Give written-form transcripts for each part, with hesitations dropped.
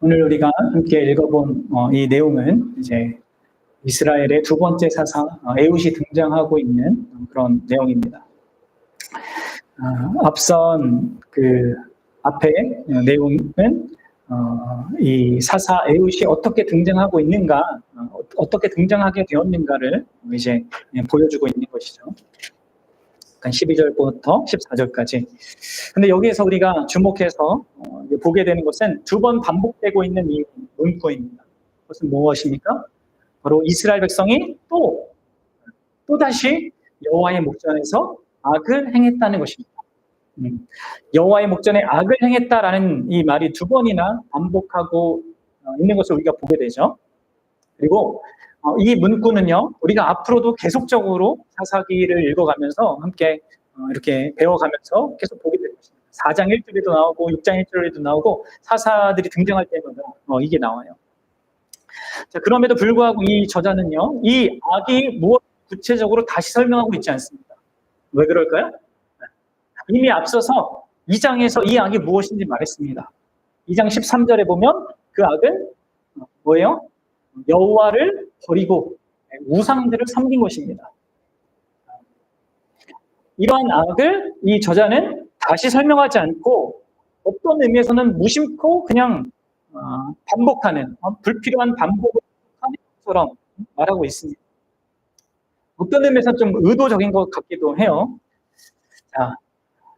오늘 우리가 함께 읽어본 이 내용은 이제 이스라엘의 두 번째 사사 에훗이 등장하고 있는 그런 내용입니다. 앞선 그 앞에 내용은 이 사사 에훗이 어떻게 등장하고 있는가, 어떻게 등장하게 되었는가를 이제 보여주고 있는 것이죠. 12절부터 14절까지. 근데 여기에서 우리가 주목해서 보게 되는 것은 두 번 반복되고 있는 이 문구입니다. 그것은 무엇입니까? 바로 이스라엘 백성이 또다시 여호와의 목전에서 악을 행했다는 것입니다. 여호와의 목전에 악을 행했다라는 이 말이 두 번이나 반복하고 있는 것을 우리가 보게 되죠. 그리고 이 문구는요, 우리가 앞으로도 계속적으로 사사기를 읽어가면서 함께 이렇게 배워가면서 계속 보게 될 것입니다. 4장 1절에도 나오고 6장 1절에도 나오고 사사들이 등장할 때마다 이게 나와요. 자, 그럼에도 불구하고 이 저자는요, 이 악이 무엇 구체적으로 다시 설명하고 있지 않습니다. 왜 그럴까요? 이미 앞서서 2장에서 이 악이 무엇인지 말했습니다. 2장 13절에 보면 그 악은 뭐예요? 여호와를 버리고 우상들을 섬긴 것입니다. 이러한 악을 이 저자는 다시 설명하지 않고 어떤 의미에서는 무심코 그냥 반복하는, 불필요한 반복을 하는 것처럼 말하고 있습니다. 어떤 의미에서 좀 의도적인 것 같기도 해요. 자,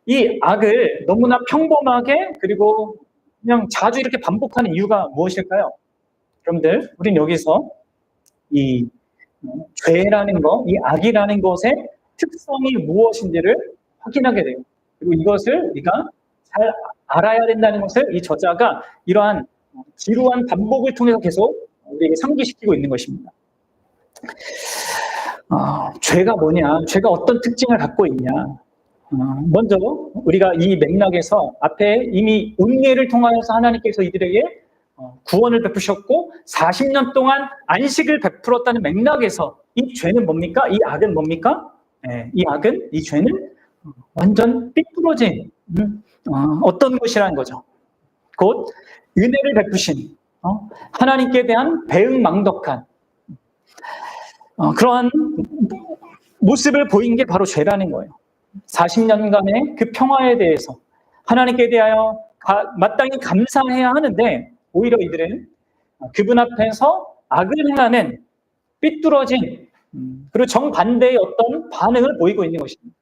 이 악을 너무나 평범하게 그리고 그냥 자주 이렇게 반복하는 이유가 무엇일까요? 여러분들, 우린 여기서 이 죄라는 것, 이 악이라는 것의 특성이 무엇인지를 확인하게 돼요. 그리고 이것을 우리가 잘 알아야 된다는 것을 이 저자가 이러한 지루한 반복을 통해서 계속 우리에게 상기시키고 있는 것입니다. 죄가 뭐냐, 죄가 어떤 특징을 갖고 있냐. 먼저 우리가 이 맥락에서 앞에 이미 은혜를 통하여서 하나님께서 이들에게 구원을 베푸셨고 40년 동안 안식을 베풀었다는 맥락에서 이 죄는 뭡니까? 이 악은 뭡니까? 이 죄는 완전 삐뚤어진 어떤 것이라는 거죠. 곧 은혜를 베푸신 하나님께 대한 배은망덕한 그러한 모습을 보인 게 바로 죄라는 거예요. 40년간의 그 평화에 대해서 하나님께 대하여 마땅히 감사해야 하는데 오히려 이들은 그분 앞에서 악을 행하는 삐뚤어진 그리고 정반대의 어떤 반응을 보이고 있는 것입니다.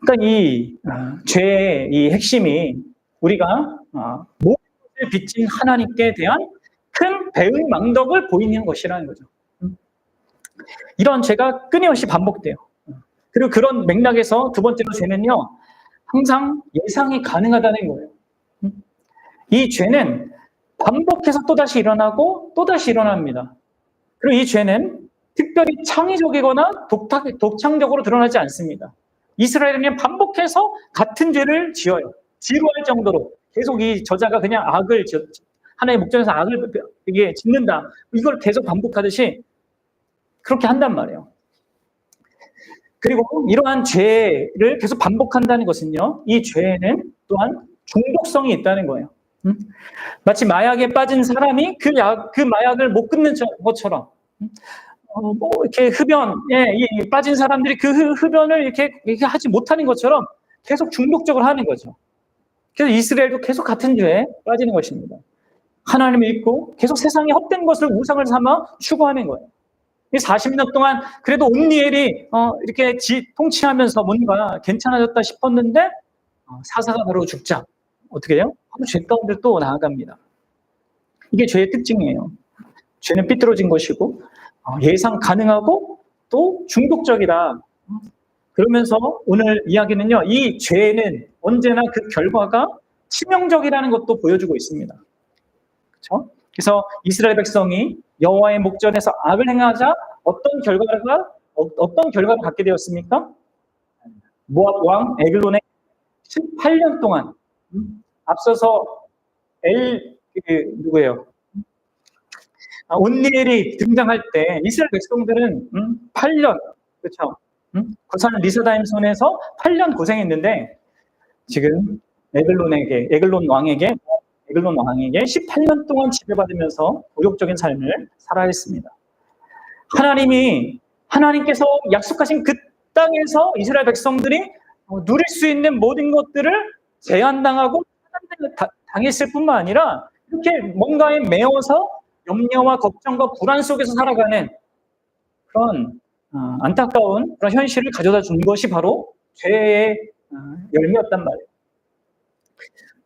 그러니까 이 죄의 이 핵심이 우리가 모든 것을 빚진 하나님께 대한 큰 배은망덕을 보이는 것이라는 거죠. 이런 죄가 끊임없이 반복돼요. 그리고 그런 맥락에서 두 번째로 죄는요, 항상 예상이 가능하다는 거예요. 이 죄는 반복해서 또다시 일어나고 또다시 일어납니다. 그리고 이 죄는 특별히 창의적이거나 독창적으로 드러나지 않습니다. 이스라엘은 반복해서 같은 죄를 지어요. 지루할 정도로 계속 이 저자가 그냥 하나의 목전에서 악을 이게 짓는다. 이걸 계속 반복하듯이 그렇게 한단 말이에요. 그리고 이러한 죄를 계속 반복한다는 것은요, 이 죄에는 또한 중독성이 있다는 거예요. 마치 마약에 빠진 사람이 그 마약을 못 끊는 것처럼, 이렇게 흡연에 빠진 사람들이 그 흡연을 이렇게 하지 못하는 것처럼 계속 중독적으로 하는 거죠. 그래서 이스라엘도 계속 같은 죄에 빠지는 것입니다. 하나님을 잊고 계속 세상의 헛된 것을 우상을 삼아 추구하는 거예요. 40년 동안 그래도 온니엘이 이렇게 통치하면서 뭔가 괜찮아졌다 싶었는데 사사가 바로 죽자 어떻게 해요? 바로 죄 가운데 또 나아갑니다. 이게 죄의 특징이에요. 죄는 삐뚤어진 것이고 예상 가능하고 또 중독적이다. 그러면서 오늘 이야기는요, 이 죄는 언제나 그 결과가 치명적이라는 것도 보여주고 있습니다. 그렇죠? 그래서 이스라엘 백성이 여호와의 목전에서 악을 행하자 어떤 결과를 갖게 되었습니까? 모압 왕 에글론의 18년 동안 앞서서 누구예요? 온니엘이 등장할 때 이스라엘 백성들은 8년, 그렇죠? 고산 리사다임 손에서 8년 고생했는데 지금 에글론 왕에게 에글론 왕에게 18년 동안 지배받으면서 굴욕적인 삶을 살아야 했습니다. 하나님께서 약속하신 그 땅에서 이스라엘 백성들이 누릴 수 있는 모든 것들을 제한당하고 당했을 뿐만 아니라 이렇게 뭔가에 매여서 염려와 걱정과 불안 속에서 살아가는 그런 안타까운 그런 현실을 가져다 준 것이 바로 죄의 열매였단 말이에요.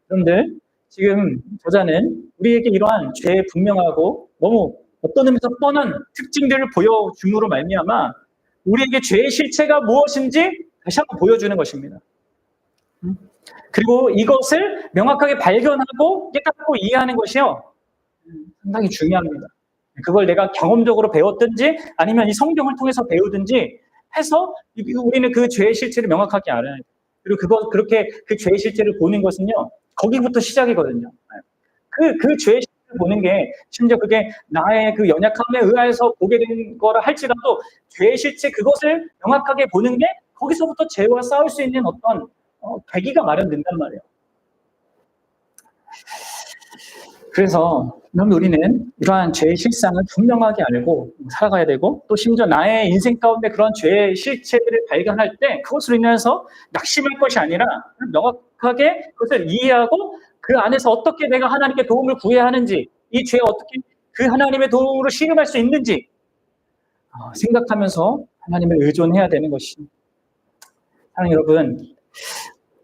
그런데 지금 저자는 우리에게 이러한 죄의 분명하고 너무 어떤 의미에서 뻔한 특징들을 보여줌으로 말미암아 우리에게 죄의 실체가 무엇인지 다시 한번 보여주는 것입니다. 그리고 이것을 명확하게 발견하고 깨닫고 이해하는 것이요, 상당히 중요합니다. 그걸 내가 경험적으로 배웠든지 아니면 이 성경을 통해서 배우든지 해서 우리는 그 죄의 실체를 명확하게 알아야 돼요. 그리고 그렇게 그 죄의 실체를 보는 것은요, 거기부터 시작이거든요. 그 죄의 실체를 보는 게 심지어 그게 나의 그 연약함에 의해서 보게 된 거라 할지라도 죄의 실체 그것을 명확하게 보는 게 거기서부터 죄와 싸울 수 있는 어떤 계기가 마련된단 말이에요. 그래서 우리는 이러한 죄의 실상을 분명하게 알고 살아가야 되고, 또 심지어 나의 인생 가운데 그런 죄의 실체들을 발견할 때 그것으로 인해서 낙심할 것이 아니라 명확하게 그것을 이해하고 그 안에서 어떻게 내가 하나님께 도움을 구해야 하는지, 이 죄에 어떻게 그 하나님의 도움으로 씨름할 수 있는지 생각하면서 하나님을 의존해야 되는 것입니다. 사랑하는 여러분,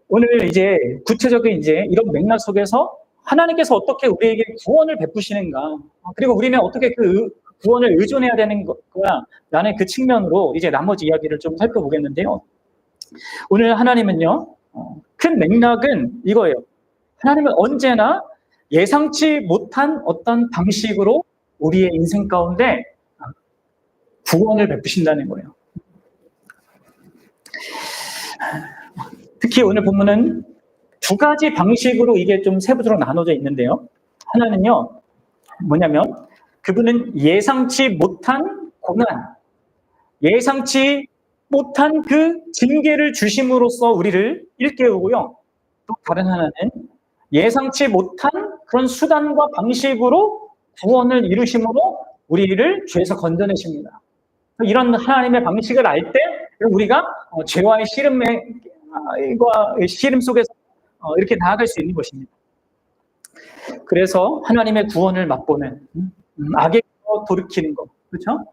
오늘 이제 구체적인 이런 맥락 속에서 하나님께서 어떻게 우리에게 구원을 베푸시는가, 그리고 우리는 어떻게 그 구원을 의존해야 되는 거야 라는 그 측면으로 이제 나머지 이야기를 좀 살펴보겠는데요. 오늘 하나님은요, 큰 맥락은 이거예요. 하나님은 언제나 예상치 못한 어떤 방식으로 우리의 인생 가운데 구원을 베푸신다는 거예요. 특히 오늘 본문은 두 가지 방식으로 이게 좀 세부적으로 나눠져 있는데요. 하나는요, 뭐냐면 그분은 예상치 못한 고난, 예상치 못한 그 징계를 주심으로써 우리를 일깨우고요. 또 다른 하나는 예상치 못한 그런 수단과 방식으로 구원을 이루심으로 우리를 죄에서 건져내십니다. 이런 하나님의 방식을 알 때 우리가 죄와의 씨름 속에서 이렇게 나아갈 수 있는 것입니다. 그래서 하나님의 구원을 맛보는 악에서 돌이키는 것, 그렇죠?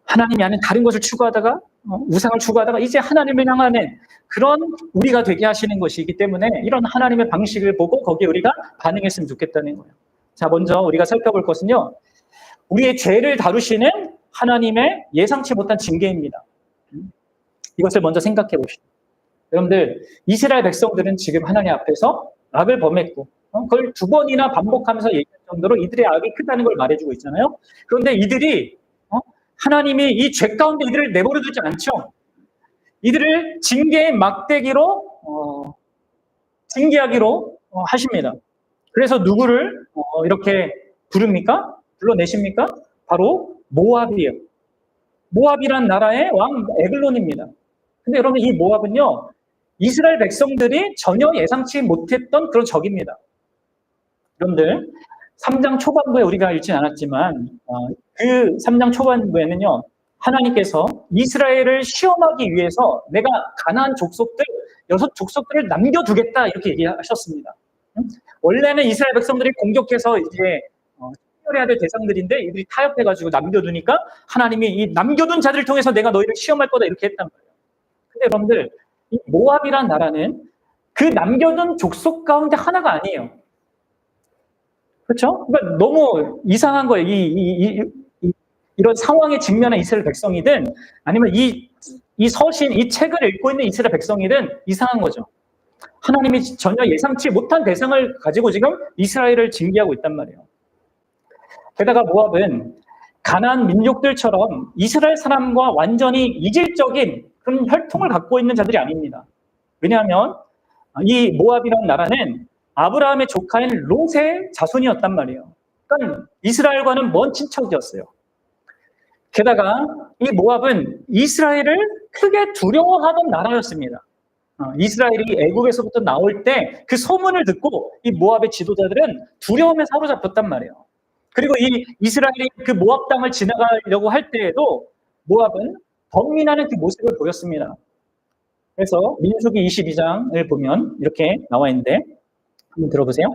하나님이 아닌 다른 것을 추구하다가 우상을 추구하다가 이제 하나님을 향하는 그런 우리가 되게 하시는 것이기 때문에 이런 하나님의 방식을 보고 거기에 우리가 반응했으면 좋겠다는 거예요. 자, 먼저 우리가 살펴볼 것은요, 우리의 죄를 다루시는 하나님의 예상치 못한 징계입니다. 이것을 먼저 생각해 봅시다. 여러분들, 이스라엘 백성들은 지금 하나님 앞에서 악을 범했고 그걸 두 번이나 반복하면서 얘기할 정도로 이들의 악이 크다는 걸 말해주고 있잖아요. 그런데 이들이 하나님이 이 죄 가운데 이들을 내버려 두지 않죠. 이들을 징계의 막대기로 징계하기로 하십니다. 그래서 누구를 이렇게 부릅니까? 불러내십니까? 바로 모압이에요. 모압이란 나라의 왕 에글론입니다. 근데 여러분, 이 모압은요, 이스라엘 백성들이 전혀 예상치 못했던 그런 적입니다. 여러분들, 3장 초반부에 우리가 읽진 않았지만 그 3장 초반부에는요, 하나님께서 이스라엘을 시험하기 위해서 내가 가나안 족속들 6족속들을 남겨두겠다 이렇게 얘기하셨습니다. 원래는 이스라엘 백성들이 공격해서 이제 해야 될 대상들인데 이들이 타협해가지고 남겨두니까 하나님이 이 남겨둔 자들을 통해서 내가 너희를 시험할 거다 이렇게 했단 말이에요. 근데 여러분들, 이 모압이란 나라는 그 남겨둔 족속 가운데 하나가 아니에요. 그렇죠? 그러니까 너무 이상한 거예요. 이런 상황에 직면한 이스라엘 백성이든 아니면 이 서신, 이 책을 읽고 있는 이스라엘 백성이든 이상한 거죠. 하나님이 전혀 예상치 못한 대상을 가지고 지금 이스라엘을 징계하고 있단 말이에요. 게다가 모압은 가나안 민족들처럼 이스라엘 사람과 완전히 이질적인 그런 혈통을 갖고 있는 자들이 아닙니다. 왜냐하면 이 모압이라는 나라는 아브라함의 조카인 롯의 자손이었단 말이에요. 그러니까 이스라엘과는 먼 친척이었어요. 게다가 이 모압은 이스라엘을 크게 두려워하던 나라였습니다. 이스라엘이 애국에서부터 나올 때 그 소문을 듣고 이 모압의 지도자들은 두려움에 사로잡혔단 말이에요. 그리고 이 이스라엘이 그 모압 땅을 지나가려고 할 때에도 모압은 번민하는 그 모습을 보였습니다. 그래서 민수기 22장을 보면 이렇게 나와 있는데 한번 들어보세요.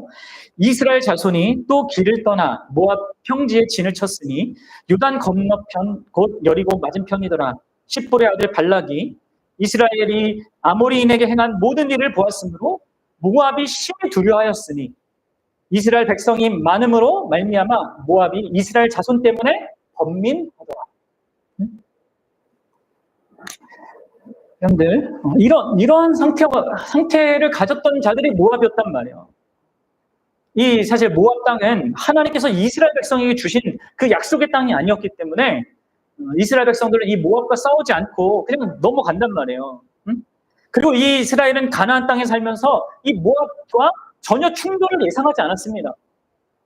이스라엘 자손이 또 길을 떠나 모압 평지에 진을 쳤으니 요단 건너편 곧 여리고 맞은편이더라. 십볼의 아들 발락이 이스라엘이 아모리인에게 행한 모든 일을 보았으므로 모압이 심히 두려워하였으니 이스라엘 백성이 많음으로 말미암아 모압이 이스라엘 자손 때문에 번민하더라. 여러분들 이러한 상태를 가졌던 자들이 모압이었단 말이에요. 이 사실 모압 땅은 하나님께서 이스라엘 백성에게 주신 그 약속의 땅이 아니었기 때문에 이스라엘 백성들은 이 모압과 싸우지 않고 그냥 넘어간단 말이에요. 그리고 이 이스라엘은 가나안 땅에 살면서 이 모압과 전혀 충돌을 예상하지 않았습니다.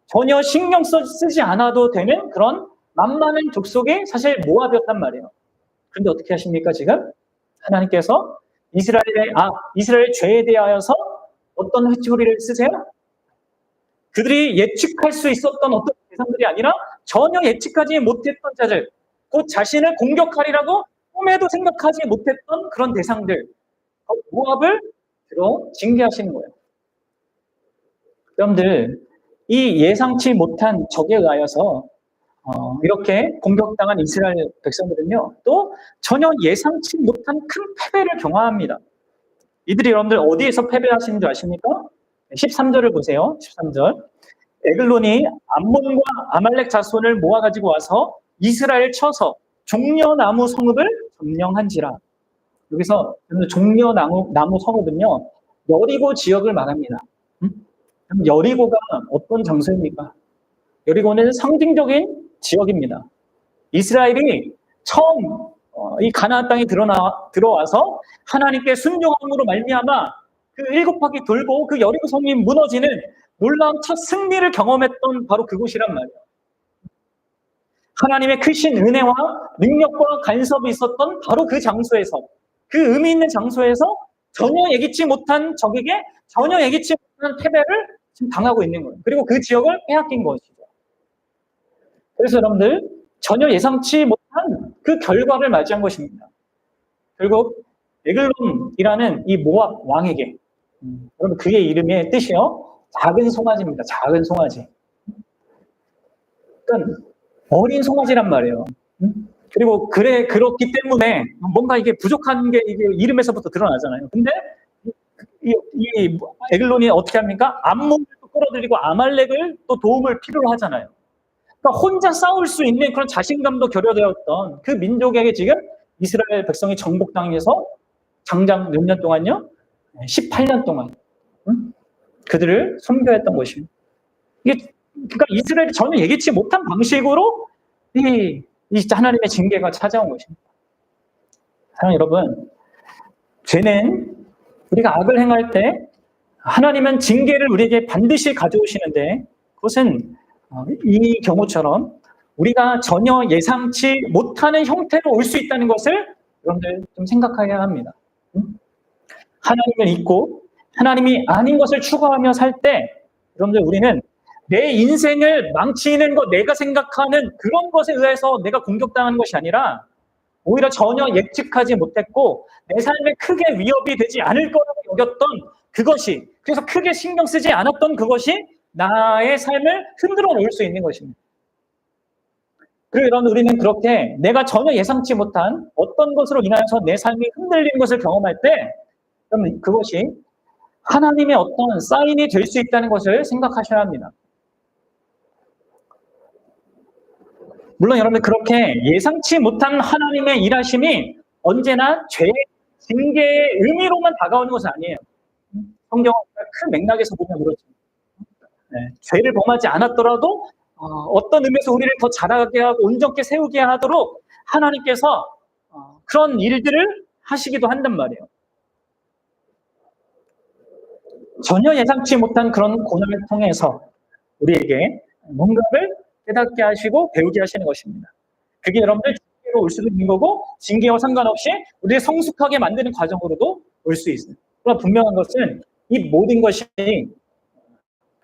전혀 신경 쓰지 않아도 되는 그런 만만한 족속이 사실 모압이었단 말이에요. 그런데 어떻게 하십니까 지금? 하나님께서 이스라엘의 죄에 대하여서 어떤 회초리를 쓰세요? 그들이 예측할 수 있었던 어떤 대상들이 아니라 전혀 예측하지 못했던 자들, 곧 자신을 공격하리라고 꿈에도 생각하지 못했던 그런 대상들, 모압을 들어 징계하시는 거예요. 여러분들, 이 예상치 못한 적에 의하여서 이렇게 공격당한 이스라엘 백성들은요, 또 전혀 예상치 못한 큰 패배를 경험합니다. 이들이 여러분들 어디에서 패배하시는 줄 아십니까? 13절을 보세요. 13절. 에글론이 암몬과 아말렉 자손을 모아가지고 와서 이스라엘 쳐서 종려나무 성읍을 점령한지라. 여기서 종려나무 성읍은요, 여리고 지역을 말합니다. 여리고가 어떤 장소입니까? 여리고는 상징적인 지역입니다. 이스라엘이 처음 이 가나안 땅에 들어와서 하나님께 순종함으로 말미암아 그 7바퀴 돌고 그 여리고 성이 무너지는 놀라운 첫 승리를 경험했던 바로 그곳이란 말이에요. 하나님의 크신 은혜와 능력과 간섭이 있었던 바로 그 장소에서, 그 의미 있는 장소에서 전혀 예기치 못한 적에게 전혀 예기치 못한 패배를 지금 당하고 있는 거예요. 그리고 그 지역을 빼앗긴 것이죠. 그래서 여러분들 전혀 예상치 못한 그 결과를 맞이한 것입니다. 결국 에글론이라는 이 모압 왕에게, 여러분 그의 이름의 뜻이요, 작은 송아지입니다. 작은 송아지. 그러니까 어린 송아지란 말이에요. 그리고 그렇기 때문에 뭔가 이게 부족한 게 이게 이름에서부터 드러나잖아요. 근데 이 에글론이 어떻게 합니까? 암몬을 또 끌어들이고 아말렉을 또 도움을 필요로 하잖아요. 그러니까 혼자 싸울 수 있는 그런 자신감도 결여되었던 그 민족에게 지금 이스라엘 백성이 정복당해서 장장 몇 년 동안요? 18년 동안 그들을 섬겨했던 것입니다. 그러니까 이스라엘이 전혀 예기치 못한 방식으로 이 하나님의 징계가 찾아온 것입니다. 사랑하는 여러분, 죄는 우리가 악을 행할 때 하나님은 징계를 우리에게 반드시 가져오시는데 그것은 이 경우처럼 우리가 전혀 예상치 못하는 형태로 올 수 있다는 것을 여러분들 좀 생각해야 합니다. 하나님을 잊고 하나님이 아닌 것을 추구하며 살 때 여러분들 우리는 내 인생을 망치는 것, 내가 생각하는 그런 것에 의해서 내가 공격당하는 것이 아니라 오히려 전혀 예측하지 못했고 내 삶에 크게 위협이 되지 않을 거라고 여겼던 그것이, 그래서 크게 신경 쓰지 않았던 그것이 나의 삶을 흔들어 놓을 수 있는 것입니다. 그리고 여러분 우리는 그렇게 내가 전혀 예상치 못한 어떤 것으로 인하여서 내 삶이 흔들리는 것을 경험할 때 그러면 그것이 하나님의 어떤 사인이 될 수 있다는 것을 생각하셔야 합니다. 물론 여러분들 그렇게 예상치 못한 하나님의 일하심이 언제나 죄의 징계의 의미로만 다가오는 것은 아니에요. 성경 큰 맥락에서 보면 그렇죠. 죄를 범하지 않았더라도 어떤 의미에서 우리를 더 자라게 하고 온전케 세우게 하도록 하나님께서 그런 일들을 하시기도 한단 말이에요. 전혀 예상치 못한 그런 고난을 통해서 우리에게 뭔가를 깨닫게 하시고 배우게 하시는 것입니다. 그게 여러분들 징계로 올 수도 있는 거고 징계와 상관없이 우리를 성숙하게 만드는 과정으로도 올 수 있어요. 그러나 분명한 것은 이 모든 것이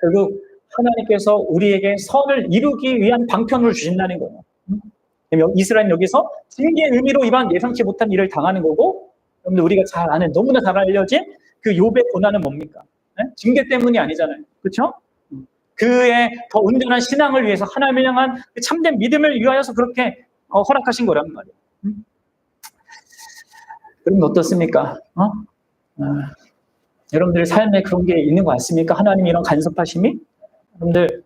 결국 하나님께서 우리에게 선을 이루기 위한 방편을 주신다는 거예요. 이스라엘은 여기서 징계의 의미로 이런 예상치 못한 일을 당하는 거고, 여러분들 우리가 잘 아는, 너무나 잘 알려진 그 욥의 고난은 뭡니까? 네? 징계 때문이 아니잖아요. 그렇죠? 그의 더 온전한 신앙을 위해서, 하나님을 향한 그 참된 믿음을 위하여서 그렇게 허락하신 거란 말이에요. 그럼 어떻습니까? 여러분들 삶에 그런 게 있는 것 같습니까? 하나님이 이런 간섭하심이? 여러분들,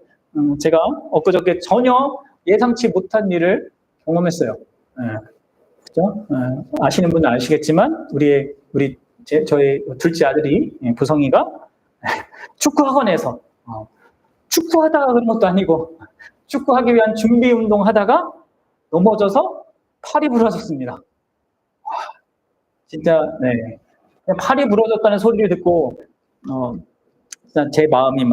제가 엊그저께 전혀 예상치 못한 일을 경험했어요. 그죠? 아시는 분은 아시겠지만, 저의 둘째 아들이, 보성이가 축구 학원에서, 축구하다가 그런 것도 아니고, 축구하기 위한 준비 운동 하다가 넘어져서 팔이 부러졌습니다. 진짜, 네. 팔이 부러졌다는 소리를 듣고, 제 마음이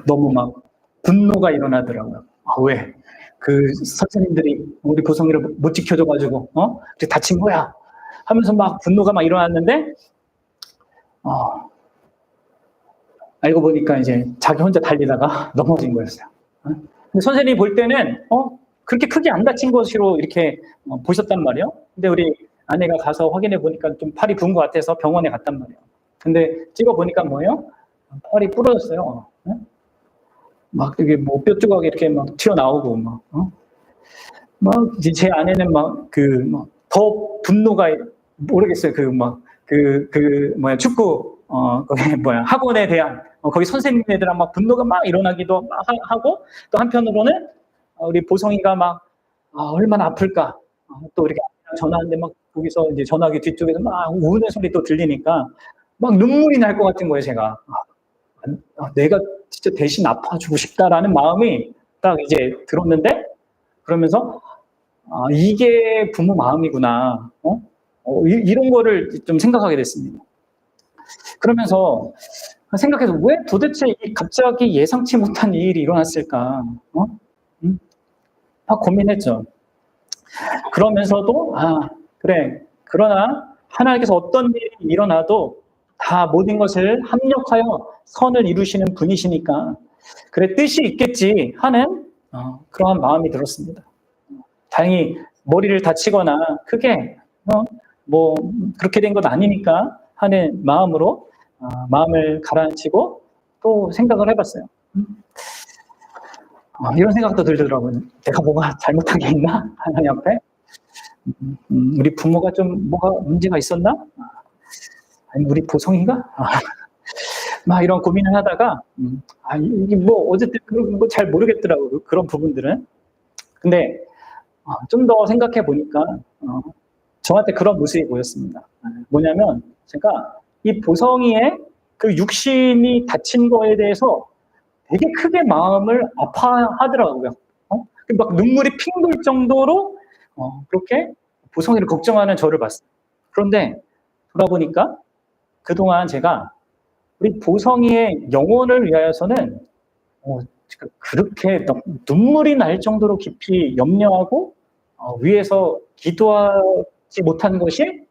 너무 분노가 일어나더라고요. 왜? 그 선생님들이 우리 보성이를 못 지켜줘가지고, 그렇게 다친 거야. 하면서 분노가 일어났는데, 알고 보니까 이제 자기 혼자 달리다가 넘어진 거였어요. 근데 선생님이 볼 때는, 그렇게 크게 안 다친 것으로 이렇게 보셨단 말이에요. 근데 우리 아내가 가서 확인해 보니까 좀 팔이 부은 것 같아서 병원에 갔단 말이에요. 근데 찍어 보니까 뭐예요? 팔이 부러졌어요. 이게 뼈 조각이 이렇게 튀어나오고, 제 아내는 더 분노가, 모르겠어요. 축구, 학원에 대한, 거기 선생님들이랑 분노가 일어나기도 하고, 또 한편으로는, 우리 보성이가 얼마나 아플까. 또 이렇게 전화하는데 거기서 이제 전화기 뒤쪽에서 우는 소리 또 들리니까 눈물이 날 것 같은 거예요, 제가. 내가 진짜 대신 아파주고 싶다라는 마음이 딱 이제 들었는데, 그러면서, 이게 부모 마음이구나. 이런 거를 좀 생각하게 됐습니다. 그러면서 생각해서 왜 도대체 갑자기 예상치 못한 일이 일어났을까? 고민했죠. 그러면서도, 그래. 그러나 하나님께서 어떤 일이 일어나도 다 모든 것을 합력하여 선을 이루시는 분이시니까, 그래, 뜻이 있겠지 하는 그러한 마음이 들었습니다. 다행히 머리를 다치거나 크게, 그렇게 된 건 아니니까 하는 마음으로, 마음을 가라앉히고 또 생각을 해봤어요. 이런 생각도 들더라고요. 내가 뭐가 잘못한 게 있나? 하나님 앞에? 우리 부모가 좀 뭐가 문제가 있었나? 아니, 우리 보성이가? 이런 고민을 하다가, 이게 어쨌든 그런 거 잘 모르겠더라고요. 그런 부분들은. 근데, 좀 더 생각해 보니까, 저한테 그런 모습이 보였습니다. 뭐냐면, 제가 이 보성이의 그 육신이 다친 거에 대해서 되게 크게 마음을 아파하더라고요. 눈물이 핑 돌 정도로, 그렇게 보성이를 걱정하는 저를 봤어요. 그런데, 돌아보니까, 그동안 제가 우리 보성이의 영혼을 위하여서는 그렇게 눈물이 날 정도로 깊이 염려하고 위해서 기도하지 못한 것이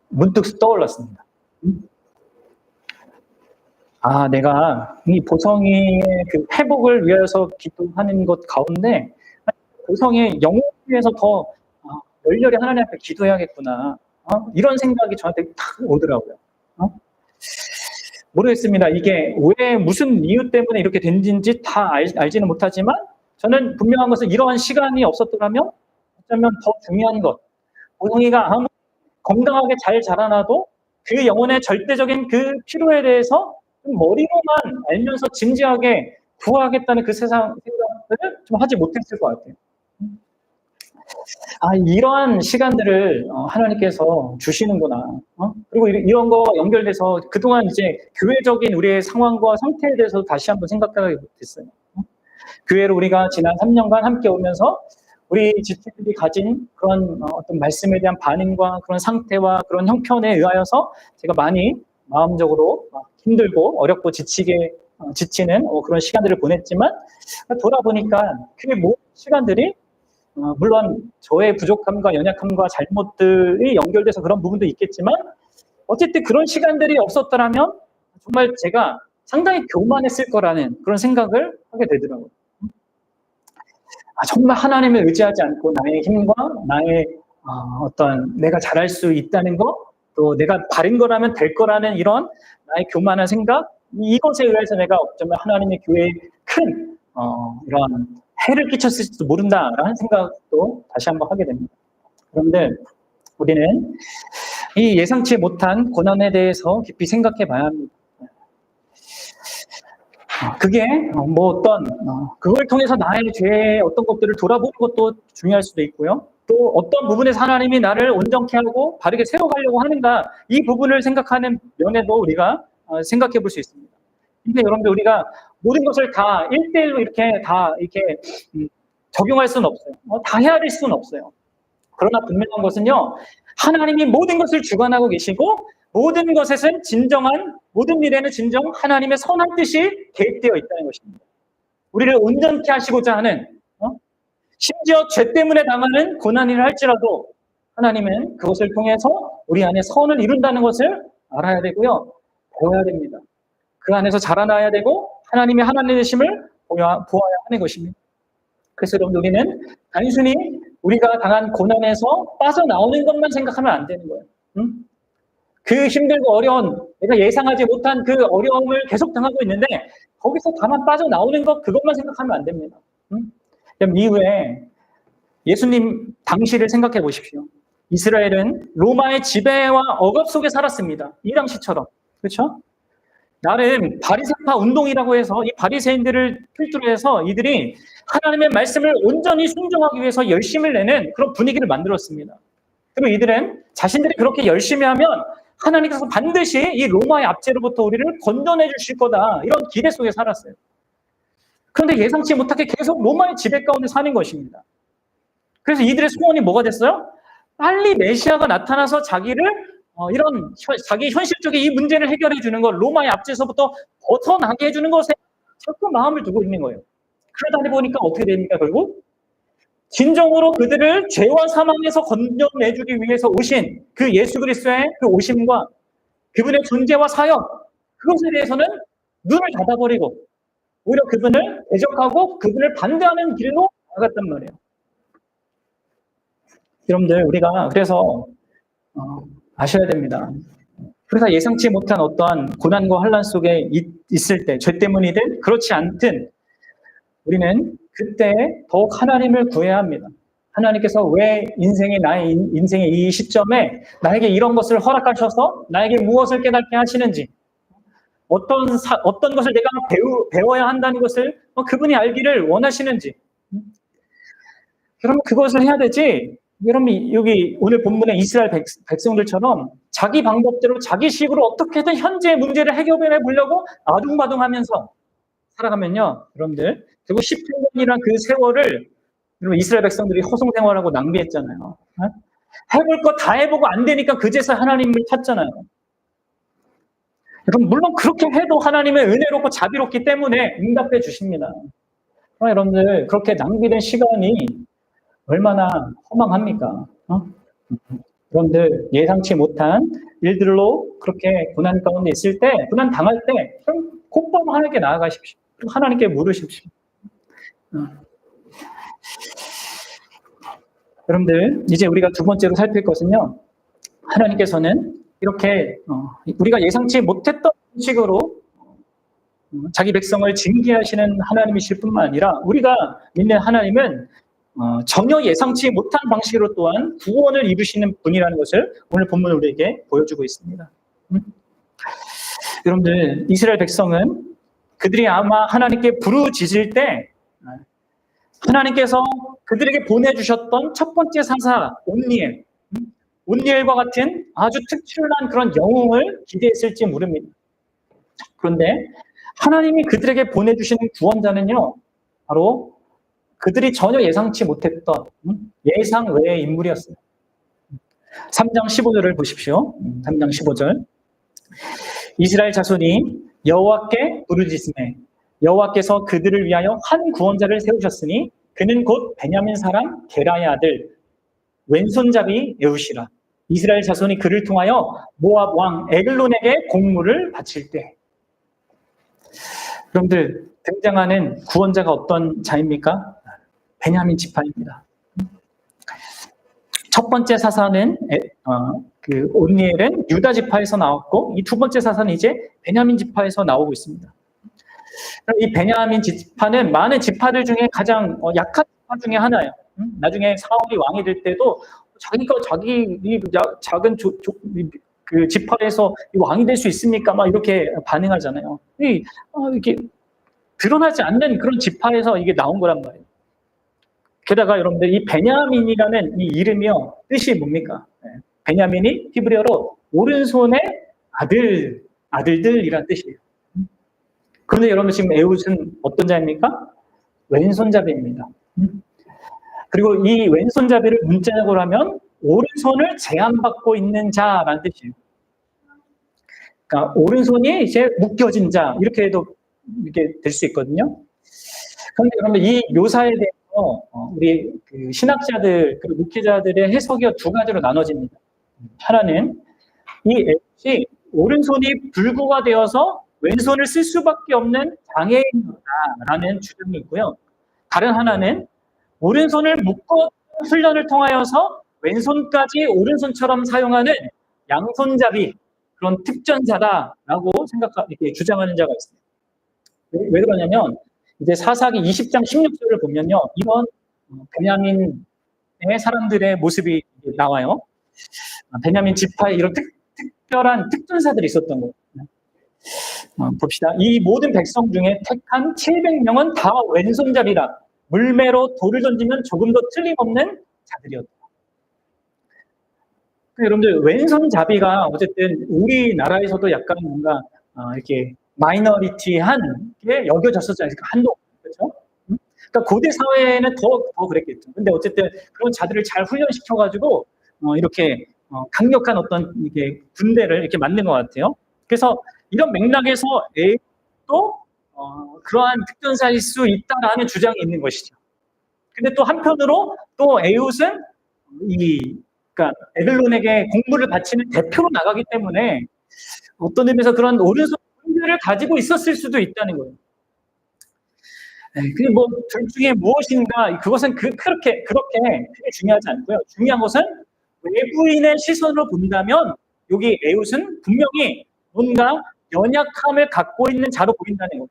문득 떠올랐습니다. 내가 이 보성이의 그 회복을 위해서 기도하는 것 가운데 보성이의 영혼을 위해서 더 열렬히 하나님 앞에 기도해야겠구나. 이런 생각이 저한테 탁 오더라고요. 모르겠습니다. 이게 왜 무슨 이유 때문에 이렇게 된지 다 알지는 못하지만 저는 분명한 것은 이러한 시간이 없었더라면 어쩌면 더 중요한 것, 보성이가 아무리 건강하게 잘 자라나도 그 영혼의 절대적인 그 필요에 대해서 머리로만 알면서 진지하게 구하겠다는 그 세상 생각을 좀 하지 못했을 것 같아요. 이러한 시간들을 하나님께서 주시는구나. 그리고 이런 거 연결돼서 그동안 이제 교회적인 우리의 상황과 상태에 대해서 다시 한번 생각하게 됐어요. 교회를 우리가 지난 3년간 함께 오면서 우리 지체들이 가진 그런 어떤 말씀에 대한 반응과 그런 상태와 그런 형편에 의하여서 제가 많이 마음적으로 힘들고 어렵고 지치는 그런 시간들을 보냈지만 돌아보니까 그 모든 시간들이 물론 저의 부족함과 연약함과 잘못들이 연결돼서 그런 부분도 있겠지만 어쨌든 그런 시간들이 없었더라면 정말 제가 상당히 교만했을 거라는 그런 생각을 하게 되더라고요. 정말 하나님을 의지하지 않고 나의 힘과 나의 어떤 내가 잘할 수 있다는 거, 또 내가 바른 거라면 될 거라는 이런 나의 교만한 생각, 이것에 의해서 내가 어쩌면 하나님의 교회에 큰 이런 해를 끼쳤을지도 모른다라는 생각도 다시 한번 하게 됩니다. 그런데 우리는 이 예상치 못한 고난에 대해서 깊이 생각해 봐야 합니다. 그게 그걸 통해서 나의 죄의 어떤 것들을 돌아보는 것도 중요할 수도 있고요. 또 어떤 부분에서 하나님이 나를 온전케 하고 바르게 세워가려고 하는가, 이 부분을 생각하는 면에도 우리가 생각해 볼 수 있습니다. 근데 여러분들, 우리가 모든 것을 다 1대1로 이렇게 적용할 수는 없어요. 다 해야 될 수는 없어요. 그러나 분명한 것은요, 하나님이 모든 것을 주관하고 계시고 모든 일에는 진정 하나님의 선한 뜻이 개입되어 있다는 것입니다. 우리를 온전케 하시고자 하는, 심지어 죄 때문에 당하는 고난을 할지라도 하나님은 그것을 통해서 우리 안에 선을 이룬다는 것을 알아야 되고요, 배워야 됩니다. 그 안에서 자라나야 되고 하나님의 하나님 되심을 보아야 하는 것입니다. 그래서 여러분, 우리는 단순히 우리가 당한 고난에서 빠져나오는 것만 생각하면 안 되는 거예요. 그 힘들고 어려운, 내가 예상하지 못한 그 어려움을 계속 당하고 있는데 거기서 다만 빠져나오는 것, 그것만 생각하면 안 됩니다. 그럼 이후에 예수님 당시를 생각해 보십시오. 이스라엘은 로마의 지배와 억압 속에 살았습니다. 이 당시처럼. 그렇죠? 나름 바리새파 운동이라고 해서 이 바리새인들을 필두로 해서 이들이 하나님의 말씀을 온전히 순종하기 위해서 열심을 내는 그런 분위기를 만들었습니다. 그리고 이들은 자신들이 그렇게 열심히 하면 하나님께서 반드시 이 로마의 압제로부터 우리를 건져내 주실 거다, 이런 기대 속에 살았어요. 그런데 예상치 못하게 계속 로마의 지배 가운데 사는 것입니다. 그래서 이들의 소원이 뭐가 됐어요? 빨리 메시아가 나타나서 자기를 자기 현실적인 이 문제를 해결해 주는 것, 로마의 압제에서부터 벗어나게 해주는 것에 자꾸 마음을 두고 있는 거예요. 그러다 보니까 어떻게 됩니까? 결국 진정으로 그들을 죄와 사망에서 건져내주기 위해서 오신 그 예수 그리스도의 그 오심과 그분의 존재와 사역, 그것에 대해서는 눈을 닫아버리고 오히려 그분을 대적하고 그분을 반대하는 길로 나갔단 말이에요. 여러분들, 우리가 그래서 아셔야 됩니다. 그래서 예상치 못한 어떠한 고난과 환난 속에 있을 때, 죄 때문이든 그렇지 않든 우리는 그때 더욱 하나님을 구해야 합니다. 하나님께서 왜 나의 인생의 이 시점에 나에게 이런 것을 허락하셔서 나에게 무엇을 깨닫게 하시는지, 어떤 것을 내가 배워야 한다는 것을 그분이 알기를 원하시는지, 그러면 그것을 해야 되지. 여러분, 여기 오늘 본문의 이스라엘 백성들처럼 자기 방법대로 자기 식으로 어떻게든 현재의 문제를 해결해 보려고 아둥바둥하면서 살아가면요, 여러분들, 결국 18년이란 그 세월을 여러분, 이스라엘 백성들이 허송생활하고 낭비했잖아요. 해볼 거 다 해보고 안 되니까 그제서 하나님을 찾잖아요. 여러분, 물론 그렇게 해도 하나님의 은혜롭고 자비롭기 때문에 응답해 주십니다. 그러나 여러분들, 그렇게 낭비된 시간이 얼마나 허망합니까? 여러분들, 예상치 못한 일들로 그렇게 고난 가운데 있을 때, 고난 당할 때 곧바로 하나님께 나아가십시오. 그리고 하나님께 물으십시오. 여러분들, 이제 우리가 두 번째로 살필 것은요, 하나님께서는 이렇게 우리가 예상치 못했던 식으로 자기 백성을 징계하시는 하나님이실 뿐만 아니라 우리가 믿는 하나님은 전혀 예상치 못한 방식으로 또한 구원을 이루시는 분이라는 것을 오늘 본문은 우리에게 보여주고 있습니다. 여러분들, 이스라엘 백성은 그들이 아마 하나님께 부르짖을 때 하나님께서 그들에게 보내주셨던 첫 번째 사사 온니엘과 같은 아주 특출난 그런 영웅을 기대했을지 모릅니다. 그런데 하나님이 그들에게 보내주시는 구원자는요, 바로 그들이 전혀 예상치 못했던 예상 외의 인물이었어요. 3장 15절을 보십시오. 3장 15절. 이스라엘 자손이 여호와께 부르짖으매 여호와께서 그들을 위하여 한 구원자를 세우셨으니 그는 곧 베냐민 사람 게라의 아들 왼손잡이 에우시라. 이스라엘 자손이 그를 통하여 모압 왕 에글론에게 공물을 바칠 때. 여러분들, 등장하는 구원자가 어떤 자입니까? 베냐민 지파입니다. 첫 번째 사사는 온니엘은 유다 지파에서 나왔고, 이 두 번째 사사는 이제 베냐민 지파에서 나오고 있습니다. 이 베냐민 지파는 많은 지파들 중에 가장 약한 지파 중에 하나예요. 나중에 사울이 왕이 될 때도 자기가 자기 작은 그 지파에서 왕이 될 수 있습니까? 막 이렇게 반응하잖아요. 이게 드러나지 않는 그런 지파에서 이게 나온 거란 말이에요. 게다가 여러분들 이 베냐민이라는 이 이름이요, 뜻이 뭡니까? 베냐민이 히브리어로 오른손의 아들들이라는 뜻이에요. 그런데 여러분 지금 에훗은 어떤 자입니까? 왼손잡이입니다. 그리고 이 왼손잡이를 문자적으로 하면 오른손을 제한받고 있는 자라는 뜻이에요. 그러니까 오른손이 이제 묶여진 자, 이렇게 해도 이렇게 될 수 있거든요. 그런데 여러분 이 묘사에 대해서 우리 그 신학자들 그리고 목회자들의 해석이 두 가지로 나눠집니다. 하나는 이 에훗이 오른손이 불구가 되어서 왼손을 쓸 수밖에 없는 장애인이다라는 주장이 있고요. 다른 하나는 오른손을 묶어 훈련을 통하여서 왼손까지 오른손처럼 사용하는 양손잡이, 그런 특전자다라고 이렇게 주장하는 자가 있습니다. 왜 그러냐면 이제 사사기 20장 16절을 보면요, 이런 베냐민의 사람들의 모습이 나와요. 베냐민 지파에 이런 특별한 특전사들이 있었던 거예요. 봅시다. 이 모든 백성 중에 택한 700명은 다 왼손잡이라 물매로 돌을 던지면 조금도 틀림없는 자들이었다. 여러분들 왼손잡이가 어쨌든 우리나라에서도 약간 뭔가 이렇게 마이너리티한 게 여겨졌었잖아요. 한동, 그렇죠? 그러니까 고대 사회에는 더 그랬겠죠. 근데 어쨌든 그런 자들을 잘 훈련시켜가지고 이렇게 강력한 어떤 이게 군대를 이렇게 만든 것 같아요. 그래서 이런 맥락에서 에훗도 그러한 특전사일 수 있다라는 주장이 있는 것이죠. 근데 또 한편으로 또 에훗은 그러니까 에글론에게 공물을 바치는 대표로 나가기 때문에 어떤 의미에서 그런 오른손 문제를 가지고 있었을 수도 있다는 거예요. 근데 뭐 둘 중에 무엇인가 그것은 그렇게 크게 중요하지 않고요. 중요한 것은 외부인의 시선으로 본다면 여기 에훗은 분명히 뭔가 연약함을 갖고 있는 자로 보인다는 거예요.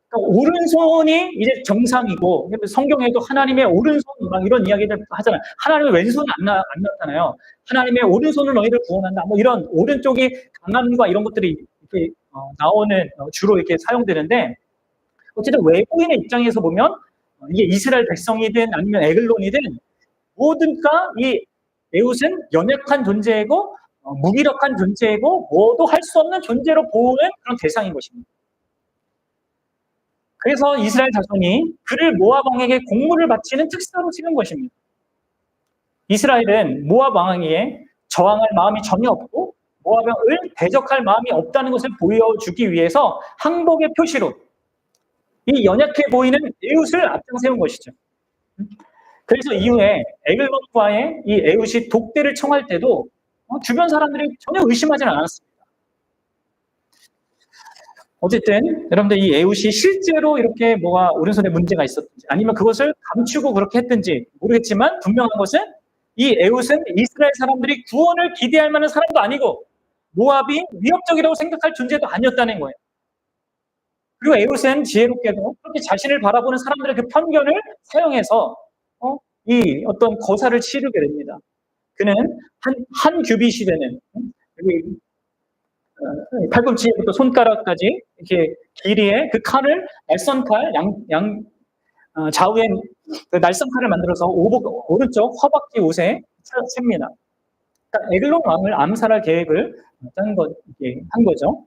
그러니까 오른손이 이제 정상이고, 성경에도 하나님의 오른손 막 이런 이야기들 하잖아요. 하나님의 왼손은 안 나타나요. 하나님의 오른손은 너희를 구원한다. 뭐 이런 오른쪽이 강함과 이런 것들이 이렇게 나오는 주로 이렇게 사용되는데, 어쨌든 외부인의 입장에서 보면 이게 이스라엘 백성이든 아니면 에글론이든 모든가 이 에훗은 연약한 존재이고 무기력한 존재이고 뭐도 할 수 없는 존재로 보는 그런 대상인 것입니다. 그래서 이스라엘 자손이 그를 모압 왕에게 공물을 바치는 특사로 찍은 것입니다. 이스라엘은 모압 왕에게 저항할 마음이 전혀 없고 모압을 대적할 마음이 없다는 것을 보여주기 위해서 항복의 표시로 이 연약해 보이는 에훗을 앞장 세운 것이죠. 그래서 이후에 에글론과의 이 에훗이 독대를 청할 때도 주변 사람들이 전혀 의심하지는 않았습니다. 어쨌든 여러분들 이 에훗이 실제로 이렇게 뭐가 오른손에 문제가 있었든지 아니면 그것을 감추고 그렇게 했든지 모르겠지만 분명한 것은 이 에훗은 이스라엘 사람들이 구원을 기대할 만한 사람도 아니고 모압이 위협적이라고 생각할 존재도 아니었다는 거예요. 그리고 에훗은 지혜롭게도 그렇게 자신을 바라보는 사람들의 그 편견을 사용해서 이 어떤 거사를 치르게 됩니다. 그는 한 규빗이 되는 여기 팔꿈치부터 손가락까지 이렇게 길이의 그 칼을 날선칼 좌우에 그 날선칼을 만들어서 오른쪽 허벅지 옷에 셉니다. 그러니까 에글론 왕을 암살할 계획을 한 거죠.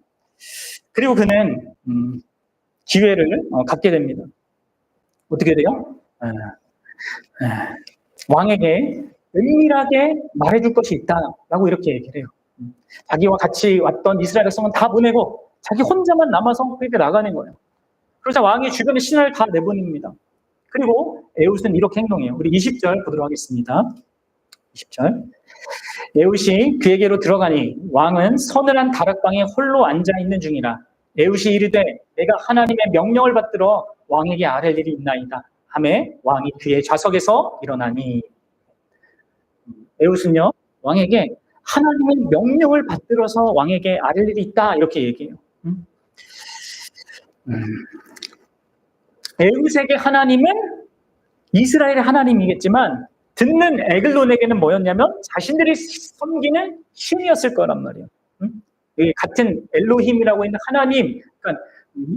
그리고 그는 기회를 갖게 됩니다. 어떻게 돼요? 왕에게 은밀하게 말해줄 것이 있다라고 이렇게 얘기를 해요. 자기와 같이 왔던 이스라엘 백성은 다 보내고 자기 혼자만 남아서 그렇게 나가는 거예요. 그러자 왕이 주변의 신하를 다 내보냅니다. 그리고 에훗은 이렇게 행동해요. 우리 20절 보도록 하겠습니다. 20절. 에훗이 그에게로 들어가니 왕은 서늘한 다락방에 홀로 앉아 있는 중이라. 에훗이 이르되 내가 하나님의 명령을 받들어 왕에게 아랠 일이 있나이다 하매 왕이 그의 좌석에서 일어나니. 에훗은요 왕에게 하나님의 명령을 받들어서 왕에게 아랠 일이 있다 이렇게 얘기해요. 에훗에게 하나님은 이스라엘의 하나님이겠지만 듣는 에글론에게는 뭐였냐면 자신들이 섬기는 신이었을 거란 말이에요. 같은 엘로힘이라고 있는 하나님, 그러니까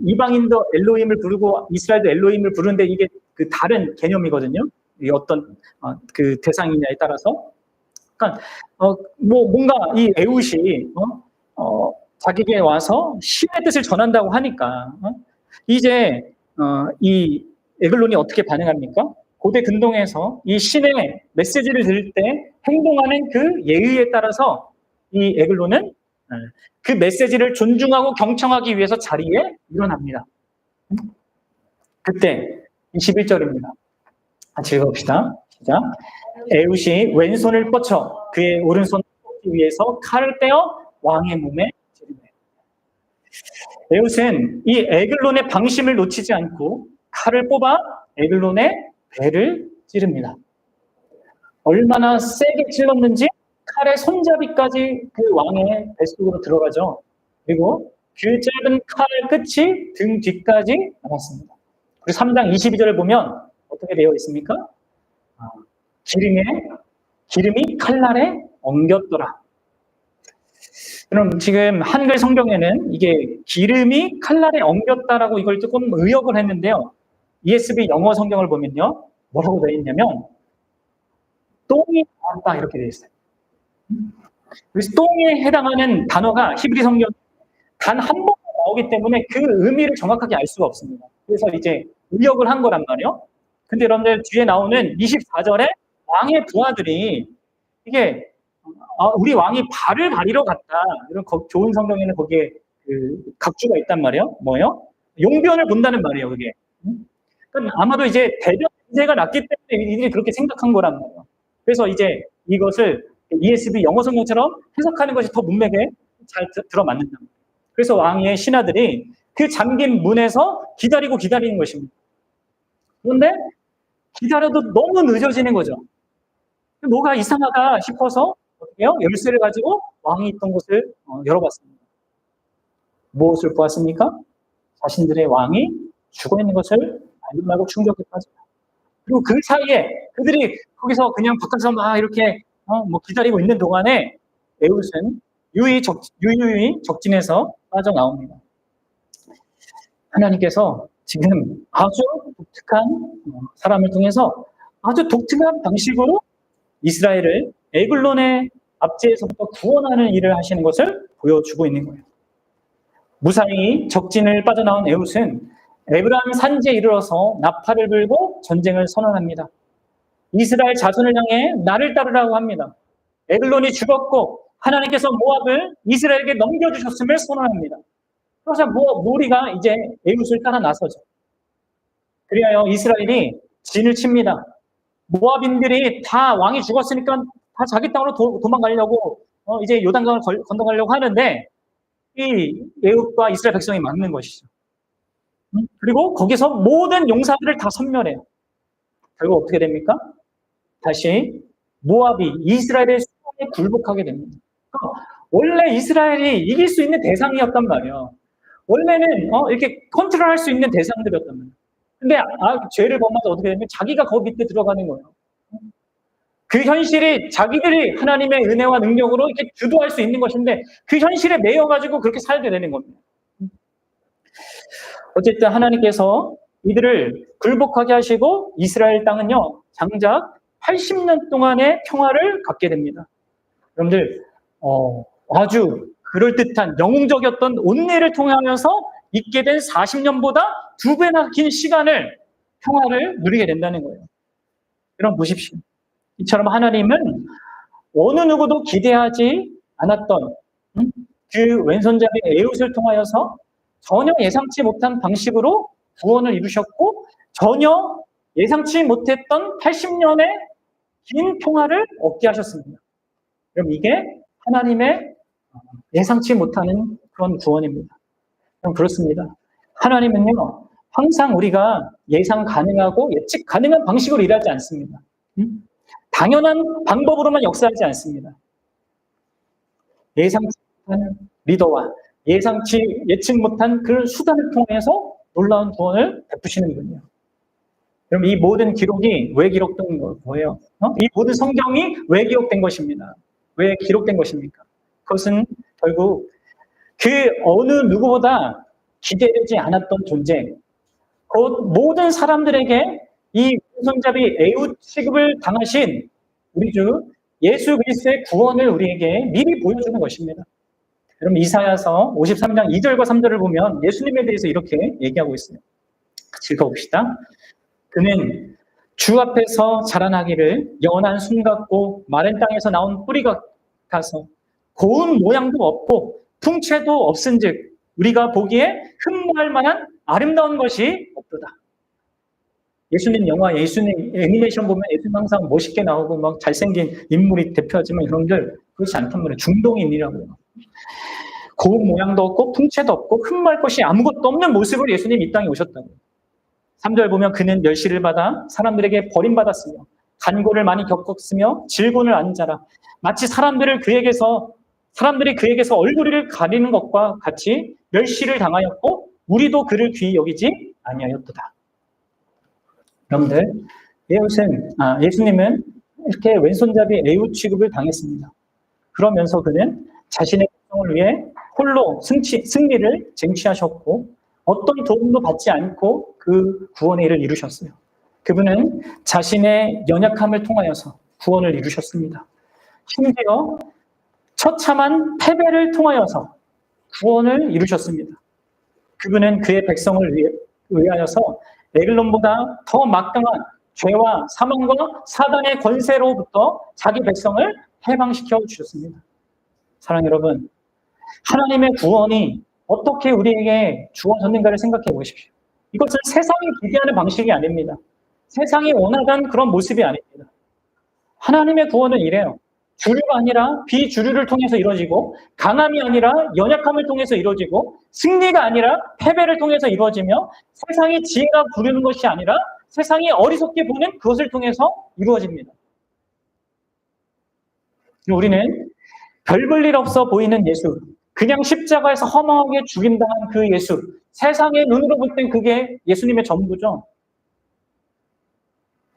이방인도 엘로힘을 부르고 이스라엘도 엘로힘을 부르는데 이게 그 다른 개념이거든요. 이 어떤 그 대상이냐에 따라서. 그러니까 뭔가 이 에훗이 자기에게 와서 신의 뜻을 전한다고 하니까 이제 이 에글론이 어떻게 반응합니까? 고대 근동에서 이 신의 메시지를 들을 때 행동하는 그 예의에 따라서 이 에글론은 그 메시지를 존중하고 경청하기 위해서 자리에 일어납니다. 그때 21절입니다. 같이 읽어봅시다. 시작. 에훗이 왼손을 뻗쳐 그의 오른손 위에서 칼을 떼어 왕의 몸에 찌르매. 에훗은 이 에글론의 방심을 놓치지 않고 칼을 뽑아 에글론의 배를 찌릅니다. 얼마나 세게 찔렀는지 칼의 손잡이까지 그 왕의 뱃속으로 들어가죠. 그리고 그 짧은 칼 끝이 등 뒤까지 남았습니다. 그리고 3장 22절을 보면 어떻게 되어 있습니까? 기름이 칼날에 엉겼더라. 그럼 지금 한글 성경에는 이게 기름이 칼날에 엉겼다라고 이걸 조금 의역을 했는데요. ESV 영어 성경을 보면요. 뭐라고 되어 있냐면 똥이 나왔다 이렇게 되어 있어요. 그래서 똥에 해당하는 단어가 히브리 성경 단 한 번 나오기 때문에 그 의미를 정확하게 알 수가 없습니다. 그래서 이제 의역을 한 거란 말이에요. 근데 여러분들 뒤에 나오는 24절에 왕의 부하들이 이게 우리 왕이 발을 가리러 갔다. 이런 좋은 성경에는 거기에 그 각주가 있단 말이에요. 뭐예요? 용변을 본다는 말이에요, 그게. 그러니까 아마도 이제 대변 문제가 났기 때문에 이들이 그렇게 생각한 거란 말이에요. 그래서 이제 이것을 ESV 영어 성경처럼 해석하는 것이 더 문맥에 잘 들어맞는다. 그래서 왕의 신하들이 그 잠긴 문에서 기다리는 것입니다. 그런데 기다려도 너무 늦어지는 거죠. 뭐가 이상하다 싶어서 어떻게 해요? 열쇠를 가지고 왕이 있던 곳을 열어봤습니다. 무엇을 보았습니까? 자신들의 왕이 죽어 있는 것을 발견하고 충격에 빠집니다. 그리고 그 사이에 그들이 거기서 그냥 바깥에서 막 이렇게 기다리고 있는 동안에 에훗은 유유히 적진에서 빠져나옵니다. 하나님께서 지금 아주 독특한 사람을 통해서 아주 독특한 방식으로 이스라엘을 에글론의 압제에서부터 구원하는 일을 하시는 것을 보여주고 있는 거예요. 무사히 적진을 빠져나온 에훗은 에브라임 산지에 이르러서 나팔을 불고 전쟁을 선언합니다. 이스라엘 자손을 향해 나를 따르라고 합니다. 에글론이 죽었고 하나님께서 모압을 이스라엘에게 넘겨주셨음을 선언합니다. 그래서 무리가 이제 에훗을 따라 나서죠. 그리하여 이스라엘이 진을 칩니다. 모압인들이 다 왕이 죽었으니까 다 자기 땅으로 도망가려고 이제 요단강을 건너가려고 하는데 이 에훗과 이스라엘 백성이 막는 것이죠. 그리고 거기서 모든 용사들을 다 섬멸해요. 결국 어떻게 됩니까? 다시 모압이 이스라엘의 수용에 굴복하게 됩니다. 원래 이스라엘이 이길 수 있는 대상이었단 말이에요. 원래는 이렇게 컨트롤할 수 있는 대상들이었단 말이에요. 근데 죄를 범해서 어떻게 되면 자기가 거기 밑에 들어가는 거예요. 그 현실이 자기들이 하나님의 은혜와 능력으로 이렇게 주도할 수 있는 것인데 그 현실에 매여가지고 그렇게 살게 되는 겁니다. 어쨌든 하나님께서 이들을 굴복하게 하시고 이스라엘 땅은요 장작 80년 동안의 평화를 갖게 됩니다. 여러분들 아주 그럴듯한 영웅적이었던 온내를 통하면서 있게 된 40년보다 2배나 긴 시간을 평화를 누리게 된다는 거예요. 여러분 보십시오. 이처럼 하나님은 어느 누구도 기대하지 않았던 그 왼손잡이 에훗을 통하여서 전혀 예상치 못한 방식으로 구원을 이루셨고 전혀 예상치 못했던 80년의 긴 평화를 얻게 하셨습니다. 그럼 이게 하나님의 예상치 못하는 그런 구원입니다. 그럼 그렇습니다. 하나님은요, 항상 우리가 예상 가능하고 예측 가능한 방식으로 일하지 않습니다. 당연한 방법으로만 역사하지 않습니다. 예상치 못한 리더와 예측 못한 그 수단을 통해서 놀라운 구원을 베푸시는 분이요. 그럼 이 모든 기록이 왜 기록된 거예요? 이 모든 성경이 왜 기록된 것입니다. 왜 기록된 것입니까? 그것은 결국 그 어느 누구보다 기대되지 않았던 존재, 곧 모든 사람들에게 이 왼손잡이 애웃 취급을 당하신 우리 주 예수 그리스도의 구원을 우리에게 미리 보여주는 것입니다. 그럼 이사야서 53장 2절과 3절을 보면 예수님에 대해서 이렇게 얘기하고 있어요. 같이 읽어봅시다. 그는 주 앞에서 자라나기를 연한 순 같고 마른 땅에서 나온 뿌리 같아서 고운 모양도 없고 풍채도 없은즉 우리가 보기에 흠모할 만한 아름다운 것이 없도다. 예수님 영화, 예수님 애니메이션 보면 예수님 항상 멋있게 나오고 막 잘생긴 인물이 대표하지만 여러분들 그렇지 않단 말이에요. 중동인이라고요. 고운 모양도 없고 풍채도 없고 흠모할 것이 아무것도 없는 모습으로 예수님 이 땅에 오셨다고요. 3절 보면 그는 멸시를 받아 사람들에게 버림받았으며 간고를 많이 겪었으며 질곤을 안 자라 마치 사람들이 그에게서 얼굴을 가리는 것과 같이 멸시를 당하였고 우리도 그를 귀히 여기지 아니하였도다. 여러분들, 예수님은 이렇게 왼손잡이 애웃 취급을 당했습니다. 그러면서 그는 자신의 백성을 위해 홀로 승리를 쟁취하셨고 어떤 도움도 받지 않고 그 구원의 일을 이루셨어요. 그분은 자신의 연약함을 통하여서 구원을 이루셨습니다. 심지어 처참한 패배를 통하여서 구원을 이루셨습니다. 그분은 그의 백성을 위하여서 에글론보다 더 막강한 죄와 사망과 사단의 권세로부터 자기 백성을 해방시켜 주셨습니다. 사랑하는 여러분, 하나님의 구원이 어떻게 우리에게 주어졌는가를 생각해 보십시오. 이것은 세상이 기대하는 방식이 아닙니다. 세상이 원하던 그런 모습이 아닙니다. 하나님의 구원은 이래요. 주류가 아니라 비주류를 통해서 이루어지고 강함이 아니라 연약함을 통해서 이루어지고 승리가 아니라 패배를 통해서 이루어지며 세상이 지혜가 부르는 것이 아니라 세상이 어리석게 보는 그것을 통해서 이루어집니다. 우리는 별 볼 일 없어 보이는 예수, 그냥 십자가에서 허망하게 죽임당한 그 예수, 세상의 눈으로 볼 땐 그게 예수님의 전부죠.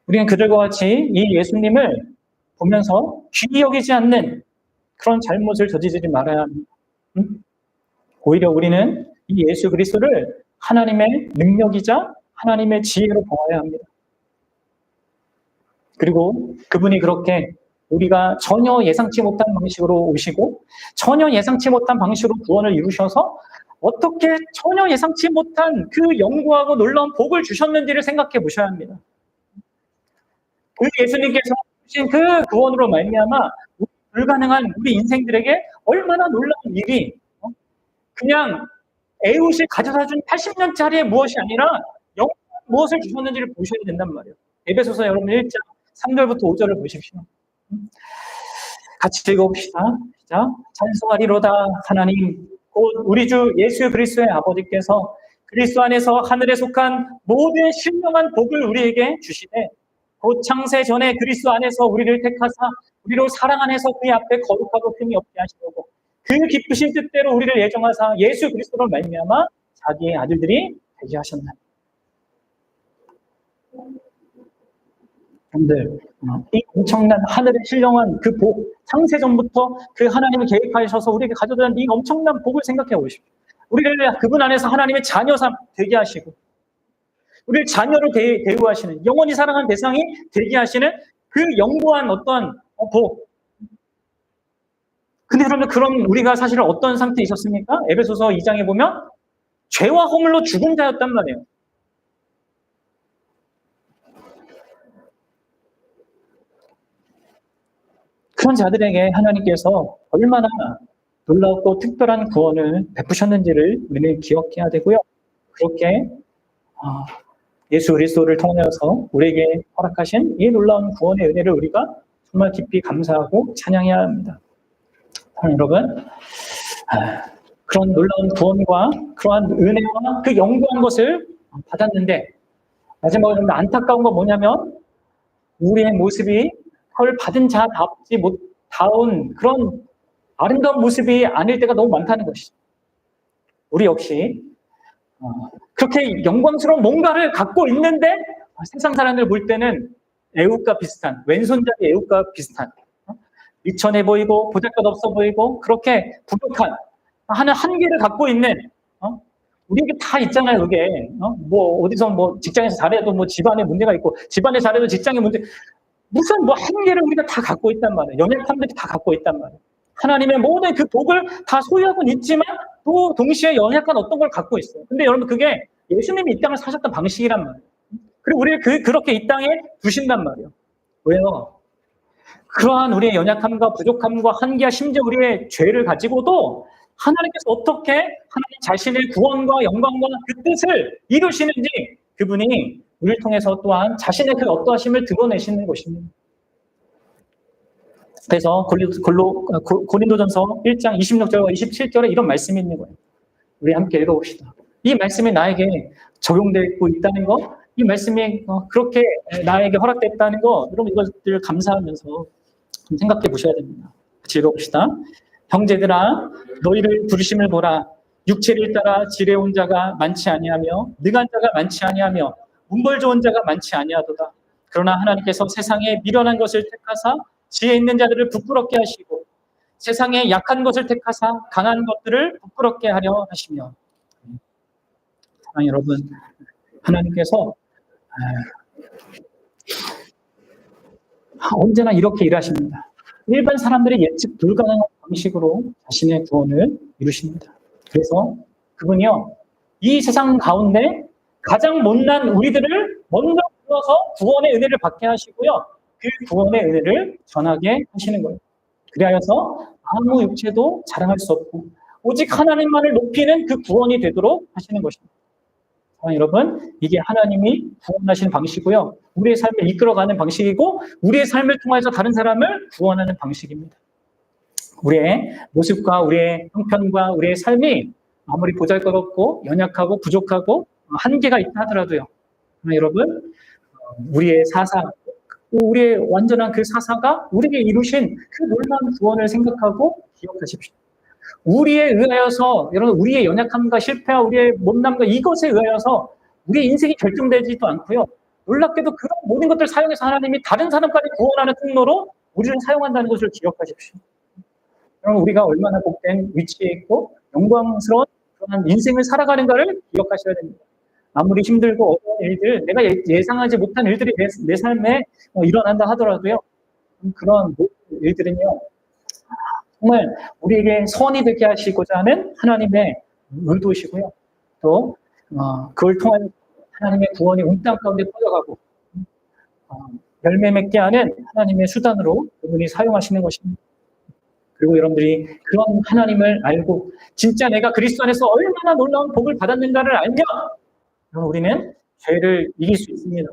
우리는 그들과 같이 이 예수님을 보면서 귀히 여기지 않는 그런 잘못을 저지르지 말아야 합니다. 오히려 우리는 이 예수 그리스도를 하나님의 능력이자 하나님의 지혜로 보아야 합니다. 그리고 그분이 그렇게 우리가 전혀 예상치 못한 방식으로 오시고 전혀 예상치 못한 방식으로 구원을 이루셔서 어떻게 전혀 예상치 못한 그 영구하고 놀라운 복을 주셨는지를 생각해 보셔야 합니다. 그 예수님께서 주신 그 구원으로 말미암아 불가능한 우리 인생들에게 얼마나 놀라운 일이 그냥 애웃이 가져다준 80년짜리의 무엇이 아니라 영원한 무엇을 주셨는지를 보셔야 된단 말이에요. 에베소서 여러분 1장 3절부터 5절을 보십시오. 같이 읽어봅시다. 시작. 찬송하리로다 하나님 곧 우리 주 예수 그리스도의 아버지께서 그리스도 안에서 하늘에 속한 모든 신령한 복을 우리에게 주시되 곧 창세 전에 그리스도 안에서 우리를 택하사 우리로 사랑 안에서 그의 앞에 거룩하고 흠이 없게 하시려고 그 기쁘신 뜻대로 우리를 예정하사 예수 그리스도로 말미암아 자기의 아들들이 되게 하셨나니. 여러분들, 이 엄청난 하늘의 신령한 그 복, 창세 전부터 그 하나님이 계획하셔서 우리에게 가져다 이 엄청난 복을 생각해 보십시오. 우리를 그분 안에서 하나님의 자녀 되게 하시고 우리를 자녀로 대우하시는 영원히 사랑하는 대상이 되게 하시는 그 영구한 어떤 복. 근데 그럼 우리가 사실 어떤 상태에 있었습니까? 에베소서 2장에 보면 죄와 허물로 죽은 자였단 말이에요. 그런 자들에게 하나님께서 얼마나 놀랍고 특별한 구원을 베푸셨는지를 우리는 기억해야 되고요. 그렇게 예수 그리스도를 통해서 우리에게 허락하신 이 놀라운 구원의 은혜를 우리가 정말 깊이 감사하고 찬양해야 합니다. 여러분, 그런 놀라운 구원과 그러한 은혜와 그 영광한 것을 받았는데 마지막으로 안타까운 건 뭐냐면 우리의 모습이 그걸 받은 자답지 못다운 그런 아름다운 모습이 아닐 때가 너무 많다는 것이죠. 우리 역시 그렇게 영광스러운 뭔가를 갖고 있는데 세상 사람들 볼 때는 애국과 비슷한, 왼손잡이 애국과 비슷한, 미천해 보이고 보잘것없어 보이고 그렇게 부족한 하는 한계를 갖고 있는, 우리에게 다 있잖아요. 그게 뭐 어디서 뭐 직장에서 잘해도 뭐 집안에 문제가 있고 집안에 잘해도 직장에 문제, 무슨 뭐 한계를 우리가 다 갖고 있단 말이에요. 연약함들이 다 갖고 있단 말이에요. 하나님의 모든 그 복을 다 소유하고는 있지만 또 동시에 연약한 어떤 걸 갖고 있어요. 근데 여러분 그게 예수님이 이 땅을 사셨던 방식이란 말이에요. 그리고 우리를 그렇게 이 땅에 두신단 말이에요. 왜요? 그러한 우리의 연약함과 부족함과 한계와 심지어 우리의 죄를 가지고도 하나님께서 어떻게 하나님 자신의 구원과 영광과 그 뜻을 이루시는지 그분이 우리를 통해서 또한 자신의 그 어떠하심을 드러내시는 것입니다. 그래서 고린도전서 1장 26절과 27절에 이런 말씀이 있는 거예요. 우리 함께 읽어봅시다. 이 말씀이 나에게 적용되고 있다는 거, 이 말씀이 그렇게 나에게 허락됐다는 거, 여러분 이것들을 감사하면서 좀 생각해 보셔야 됩니다. 같이 읽어봅시다. 형제들아, 너희를 부르심을 보라. 육체를 따라 지혜로운 자가 많지 아니하며 능한 자가 많지 아니하며 문벌 좋은 자가 많지 아니하도다. 그러나 하나님께서 세상에 미련한 것을 택하사 지혜 있는 자들을 부끄럽게 하시고 세상에 약한 것을 택하사 강한 것들을 부끄럽게 하려 하시며. 사랑하는 여러분, 하나님께서 언제나 이렇게 일하십니다. 일반 사람들이 예측 불가능한 방식으로 자신의 구원을 이루십니다. 그래서 그분이요, 이 세상 가운데 가장 못난 우리들을 먼저 불러서 구원의 은혜를 받게 하시고요, 그 구원의 은혜를 전하게 하시는 거예요. 그리하여서 아무 육체도 자랑할 수 없고 오직 하나님만을 높이는 그 구원이 되도록 하시는 것입니다. 여러분, 이게 하나님이 구원하시는 방식이고요, 우리의 삶을 이끌어가는 방식이고 우리의 삶을 통해서 다른 사람을 구원하는 방식입니다. 우리의 모습과 우리의 형편과 우리의 삶이 아무리 보잘것없고 연약하고 부족하고 한계가 있다 하더라도요, 여러분, 우리의 사사, 우리의 완전한 그 사사가 우리에게 이루신 그 놀라운 구원을 생각하고 기억하십시오. 우리에 의하여서, 여러분, 우리의 연약함과 실패와 우리의 못남과 이것에 의하여서 우리의 인생이 결정되지도 않고요, 놀랍게도 그런 모든 것들을 사용해서 하나님이 다른 사람까지 구원하는 통로로 우리를 사용한다는 것을 기억하십시오. 여러분, 우리가 얼마나 복된 위치에 있고 영광스러운 그런 인생을 살아가는가를 기억하셔야 됩니다. 아무리 힘들고 어려운 일들, 내가 예상하지 못한 일들이 내 삶에 일어난다 하더라도요, 그런 모든 일들은요, 정말 우리에게 선이 되게 하시고자 하는 하나님의 의도시고요, 또 그걸 통한 하나님의 구원이 온 땅 가운데 퍼져가고 열매 맺게 하는 하나님의 수단으로 그분이 사용하시는 것입니다. 그리고 여러분들이 그런 하나님을 알고 진짜 내가 그리스도 안에서 얼마나 놀라운 복을 받았는가를 알면 우리는 죄를 이길 수 있습니다.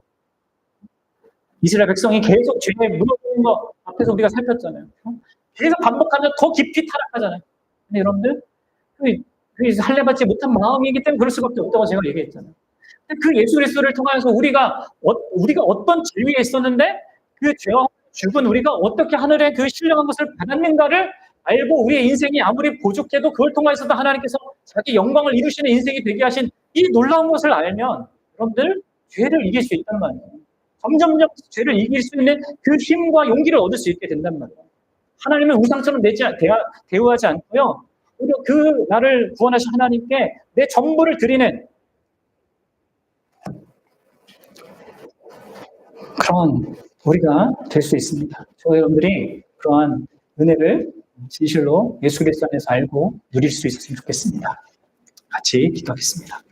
이스라엘 백성이 계속 죄에 무너지는 것 앞에서 우리가 살폈잖아요. 계속 반복하면 더 깊이 타락하잖아요. 근데 여러분들, 그 할례받지 못한 마음이기 때문에 그럴 수밖에 없다고 제가 얘기했잖아요. 근데 그 예수 그리스도를 통해서 우리가 어떤 죄 위에 있었는데 그 죄와 죽은 우리가 어떻게 하늘의 그 신령한 것을 받았는가를 알고 우리의 인생이 아무리 부족해도 그걸 통해서도 하나님께서 자기 영광을 이루시는 인생이 되게 하신 이 놀라운 것을 알면 여러분들 죄를 이길 수 있단 말이에요. 점점점 죄를 이길 수 있는 그 힘과 용기를 얻을 수 있게 된단 말이에요. 하나님을 우상처럼 대우하지 않고요, 오히려 그 나를 구원하신 하나님께 내 전부를 드리는 그런 우리가 될 수 있습니다. 저 여러분들이 그러한 은혜를 진실로 예수 그리스도 안에서 알고 누릴 수 있었으면 좋겠습니다. 같이 기도하겠습니다.